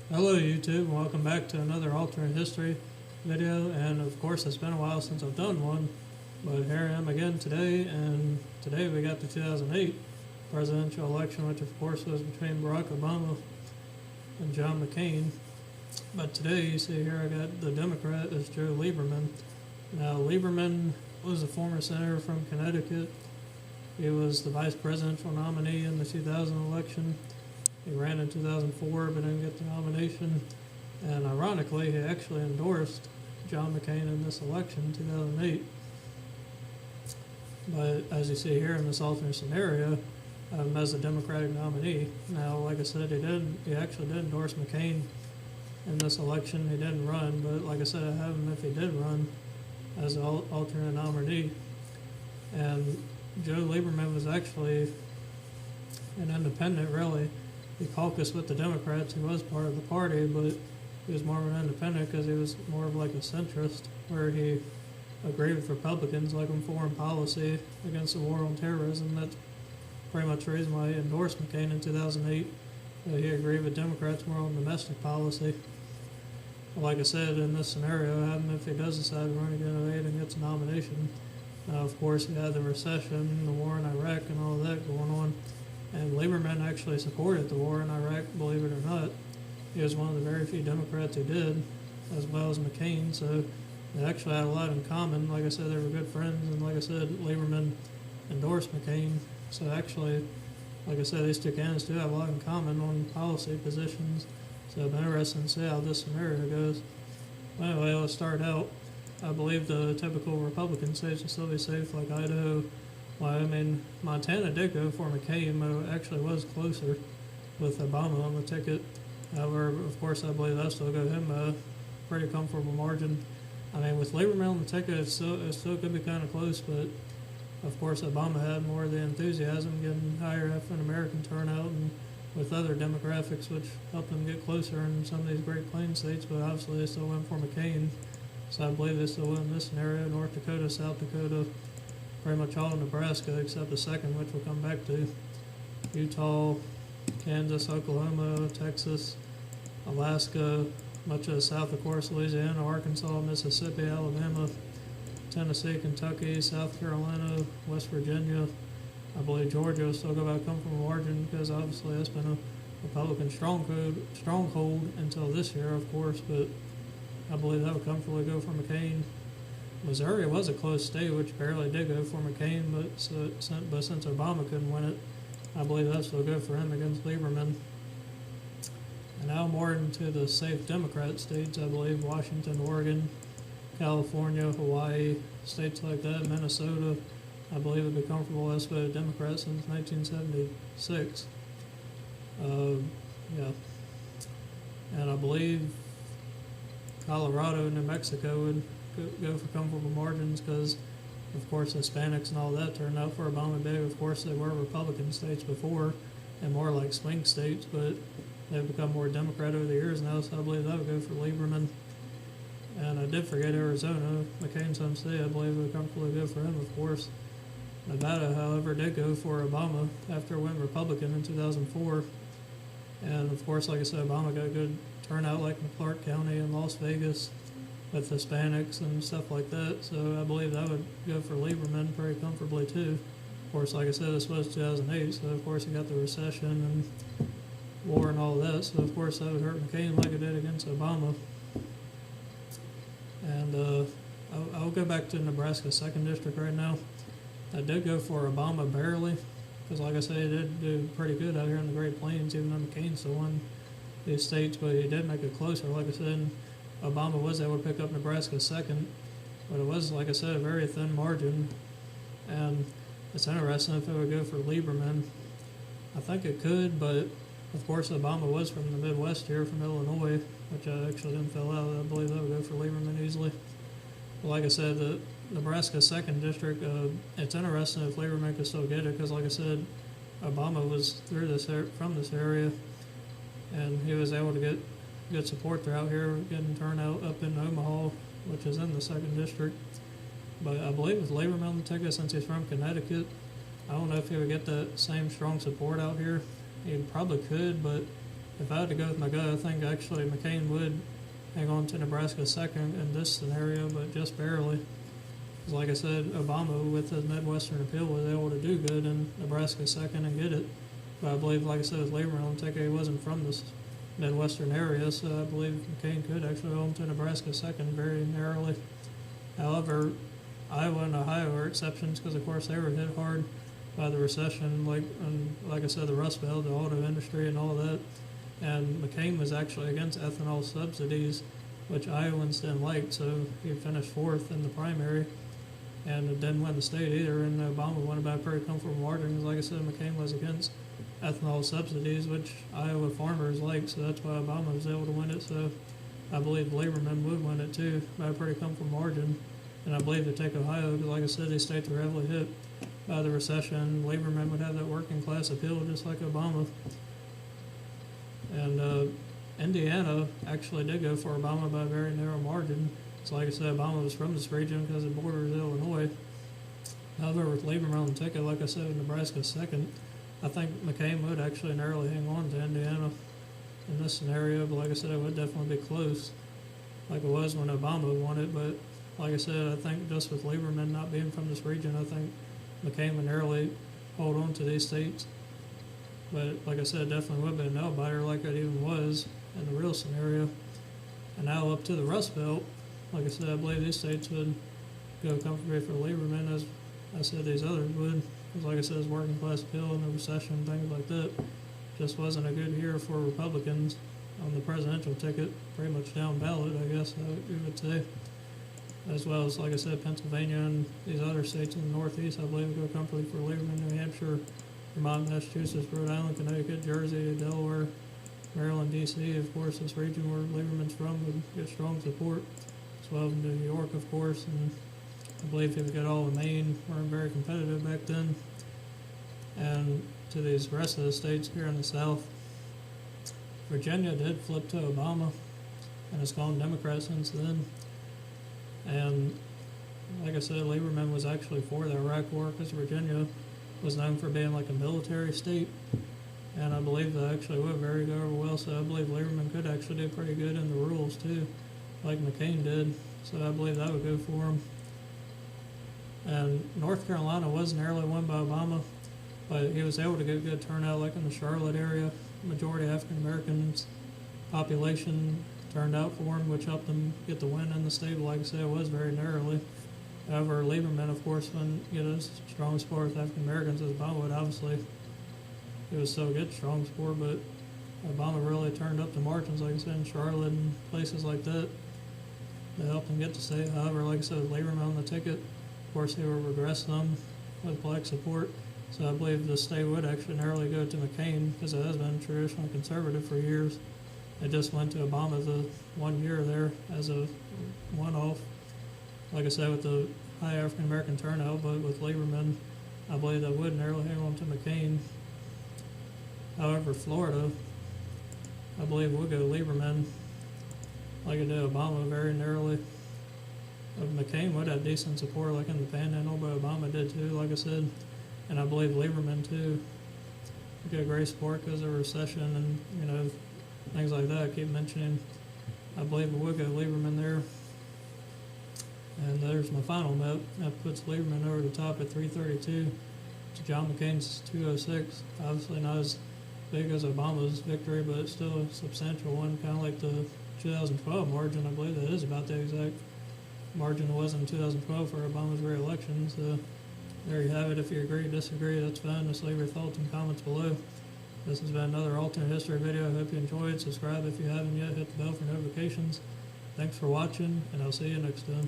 Hello YouTube and welcome back to another alternate history video, and of course it's been a while since I've done one, but here I am again today. And today we got the 2008 presidential election, which of course was between Barack Obama and John McCain. But today you see here I got the Democrat is Joe Lieberman. Now Lieberman was a former senator from Connecticut. He was the vice presidential nominee in the 2000 election. He ran in 2004 but didn't get the nomination, and ironically he actually endorsed John McCain in this election in 2008. But as you see here in this alternate scenario, as a Democratic nominee. Now, like I said, he actually did endorse McCain in this election. He didn't run, but like I said, I have him if he did run as an alternate nominee. And Joe Lieberman was actually an independent, really. He caucused with the Democrats. He was part of the party, but he was more of an independent because he was more of like a centrist, where he agreed with Republicans like on foreign policy against the war on terrorism. That's pretty much the reason why he endorsed McCain in 2008. He agreed with Democrats more on domestic policy. But like I said, in this scenario, I have him if he does decide to run again in 2008 and gets a nomination. Now, of course, he had the recession, the war in Iraq, and all of that going on. And Lieberman actually supported the war in Iraq, believe it or not. He was one of the very few Democrats who did, as well as McCain. So they actually had a lot in common. Like I said, they were good friends, and like I said, Lieberman endorsed McCain. So actually, like I said, these two candidates do have a lot in common on policy positions. So it'll be interesting to see how this scenario goes. Well, anyway, let's start out. I believe the typical Republican states will still be safe, like Idaho, Wyoming. Montana did go for McCain, but it actually was closer with Obama on the ticket. However, of course, I believe that still got him a pretty comfortable margin. I mean, with Lieberman on the ticket, it still could be kind of close, but of course, Obama had more of the enthusiasm, getting higher African-American turnout, and with other demographics, which helped them get closer in some of these Great Plains states, but obviously they still went for McCain. So I believe they still win in this scenario. North Dakota, South Dakota, pretty much all of Nebraska except the second, which we'll come back to. Utah, Kansas, Oklahoma, Texas, Alaska, much of the South, of course, Louisiana, Arkansas, Mississippi, Alabama, Tennessee, Kentucky, South Carolina, West Virginia. I believe Georgia will still go back come from a margin because obviously that's been a Republican stronghold until this year, of course, but I believe that would comfortably go for McCain. Missouri was a close state, which barely did go for McCain, but since Obama couldn't win it, I believe that's still good for him against Lieberman. And now more into the safe Democrat states, I believe Washington, Oregon, California, Hawaii, states like that, Minnesota, I believe would be comfortable as voted Democrat since 1976. Yeah. And I believe Colorado and New Mexico would go for comfortable margins because, of course, Hispanics and all that turned out for Obama big. Of course, they were Republican states before and more like swing states, but they've become more Democrat over the years now, so I believe that would go for Lieberman. And I did forget Arizona, McCain's home state. I believe it would comfortably go for him, of course. Nevada, however, did go for Obama after it went Republican in 2004. And, of course, like I said, Obama got a good turnout like in Clark County and Las Vegas with Hispanics and stuff like that. So I believe that would go for Lieberman pretty comfortably, too. Of course, like I said, this was 2008, so, of course, you got the recession and war and all that. So, of course, that would hurt McCain like it did against Obama. And I'll go back to Nebraska 2nd District right now. I did go for Obama barely, because like I said, he did do pretty good out here in the Great Plains, even though McCain still won these states, but he did make it closer. Like I said, Obama was able to pick up Nebraska 2nd, but it was, like I said, a very thin margin. And it's interesting if it would go for Lieberman. I think it could, but of course Obama was from the Midwest here, from Illinois, which I actually didn't fill out. I believe that would go for Lieberman easily. But like I said, the Nebraska 2nd District, it's interesting if Lieberman could still get it, because like I said, Obama was from this area, and he was able to get good support throughout here, getting turnout up in Omaha, which is in the 2nd District. But I believe with Lieberman on the ticket, since he's from Connecticut, I don't know if he would get that same strong support out here. He probably could, but if I had to go with my gut, I think actually McCain would hang on to Nebraska second in this scenario, but just barely. Because like I said, Obama, with his Midwestern appeal, was able to do good in Nebraska second and get it. But I believe, like I said, with Lieberman on the ticket, he wasn't from this Midwestern area, so I believe McCain could actually go to Nebraska second very narrowly. However, Iowa and Ohio are exceptions because, of course, they were hit hard by the recession, like I said, the Rust Belt, the auto industry, and all that. And McCain was actually against ethanol subsidies, which Iowans didn't like, so he finished fourth in the primary, and it didn't win the state either. And Obama won by a pretty comfortable margin because, like I said, McCain was against ethanol subsidies, which Iowa farmers like, so that's why Obama was able to win it. So I believe Lieberman would win it too by a pretty comfortable margin. And I believe to take Ohio, because like I said, these states were heavily hit by the recession. Lieberman would have that working class appeal just like Obama. And Indiana actually did go for Obama by a very narrow margin. So like I said, Obama was from this region because it borders Illinois. However, with Lieberman on the ticket, like I said, Nebraska second, I think McCain would actually narrowly hang on to Indiana in this scenario. But like I said, it would definitely be close, like it was when Obama won it. But like I said, I think just with Lieberman not being from this region, I think McCain would narrowly hold on to these states. But like I said, it definitely would be a nail biter like it even was in the real scenario. And now up to the Rust Belt, like I said, I believe these states would go comfortably for Lieberman, as I said these others would. Because like I said, his working class appeal and the recession, things like that, just wasn't a good year for Republicans on the presidential ticket. Pretty much down ballot, I guess you would say. As well as, like I said, Pennsylvania and these other states in the Northeast, I believe, would go comfortably for Lieberman. New Hampshire, Vermont, Massachusetts, Rhode Island, Connecticut, Jersey, Delaware, Maryland, D.C., of course, this region where Lieberman's from would get strong support. As well as New York, of course, and I believe he would get all of Maine, weren't very competitive back then. And to these rest of the states here in the South, Virginia did flip to Obama, and it's gone Democrat since then. And like I said, Lieberman was actually for the Iraq War because Virginia was known for being like a military state. And I believe that actually would very go over well. So I believe Lieberman could actually do pretty good in the rules too, like McCain did. So I believe that would go for him. And North Carolina was narrowly won by Obama, but he was able to get good turnout like in the Charlotte area. Majority African Americans population turned out for him, which helped him get the win in the state. But like I said, it was very narrowly. However, Lieberman, of course, when his strong support with African Americans as Obama would, obviously, it was so good, strong support, but Obama really turned up the margins, like I said, in Charlotte and places like that. That helped him get the state. However, like I said, with Lieberman on the ticket, of course, he would regress some with black support. So I believe the state would actually narrowly go to McCain because it has been traditionally conservative for years. It just went to Obama the 1 year there as a one-off. Like I said, with the high African American turnout, but with Lieberman, I believe that would narrowly hang on to McCain. However, Florida, I believe would go Lieberman, like it did Obama, very narrowly. McCain would have decent support, like in the Panhandle, but Obama did too, like I said, and I believe Lieberman too would get great support because of recession and things like that. I keep mentioning. I believe it would go Lieberman there. And there's my final map. That puts Lieberman over the top at 332 to John McCain's 206. Obviously not as big as Obama's victory, but it's still a substantial one, kind of like the 2012 margin. I believe that is about the exact margin it was in 2012 for Obama's re-election. So there you have it. If you agree, disagree, that's fine. Just leave your thoughts and comments below. This has been another alternate history video. I hope you enjoyed. Subscribe if you haven't yet. Hit the bell for notifications. Thanks for watching, and I'll see you next time.